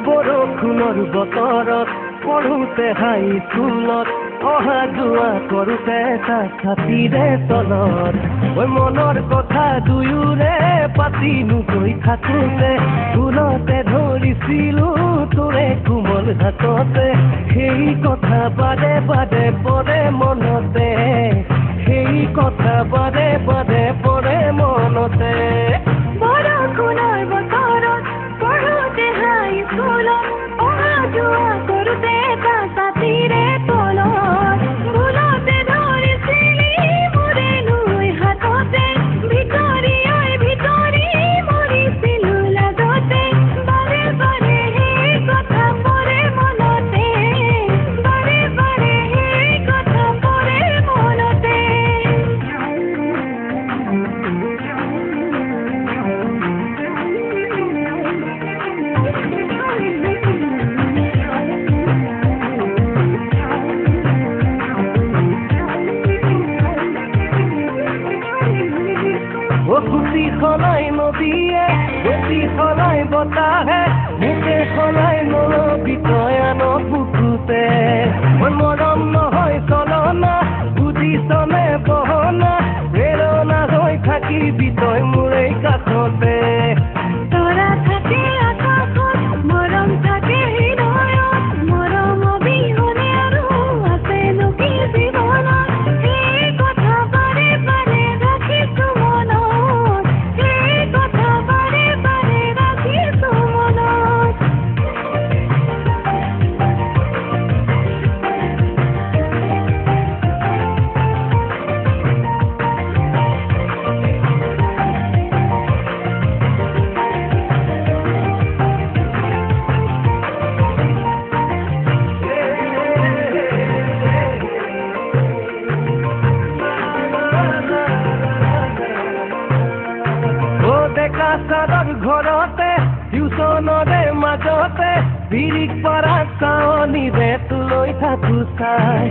বৰষুণৰ বতৰত পঢ়োতে হাইস্কুলত অহা যোৱা কৰোঁতে ছাতিৰে তলত মনৰ কথা দুয়োৰে পাতিনো গৈ থাকোঁতে ফুলতে ধৰিছিলোঁ তোৰে কোমল হাততে সেই কথা বাৰে বাৰে পৰে মনতে সেই কথা বাৰে বাৰে পৰে মনতে বৰষুণৰ বতৰত পঢ়োতে হাইস্কুলত অহা যোৱা কৰোঁতে ছাতিৰে তলত ফুলতে ধৰিছিলি মোৰে লৈ হাততে ভিতৰি মৰিছিলোঁ লাজতে বাৰে বাৰে সেই কথা পৰে মনতে বাৰে বাৰে সেই কথা পৰে মনতে খুচি সলাই নদীয়ে বেছি সলাই বতাহে মুখে সলাই নলবি তই আনক বুকুতে মৰম নহয় চলনা বুজিছনে বহনা প্ৰেৰণা হৈ থাকিবি তই মোৰ এই কাষতে তৰা থাকে আকাশত মৰম থাকে হৃদয়ত মৰম অবিহনে আৰু আছেনো কি জীৱনত সেই কথা বাৰে বাৰে ৰাখিছোঁ মনত সেই কথা বাৰে বাৰে ৰাখিছোঁ মনত ডেকা চাৰৰ ঘৰতে টিউচনৰে মাজতে বিৰিক পাৰা চাৱনিৰে লৈ থাকোঁ চাই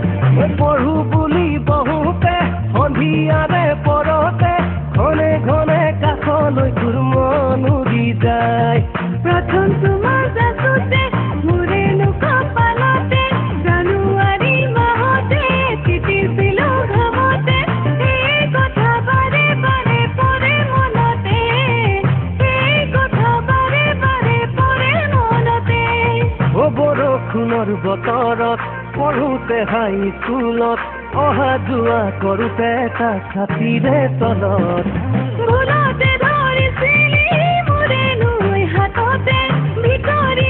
পঢ়ো বুলি বহুতে সন্ধিয়াৰে পৰতে ঘনে ঘনে কাষলৈ তোৰ মন উৰি যায় প্ৰথম তোমাৰ যাচোতে মোৰেনো কপালতে জানুৱাৰী মাহতে তিতিছিলোঁ ঘামতে সেই কথা বাৰে বাৰে পৰে মনতে সেই কথা বাৰে বাৰে পৰে মনতে বৰষুণৰ বতৰত পঢ়োতে হাইস্কুলত অহা যোৱা কৰোঁতে ছাতিৰে তলত ফুলতে ধৰিছিলি মোৰে লৈ হাততে ভিতৰি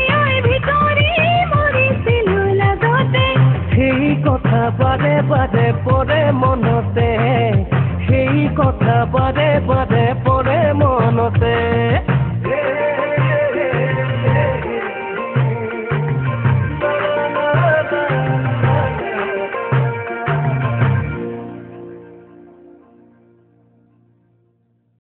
মৰিছিলোঁ লাজতে সেই কথা বাৰে বাৰে পৰে মনতে সেই কথা বাৰে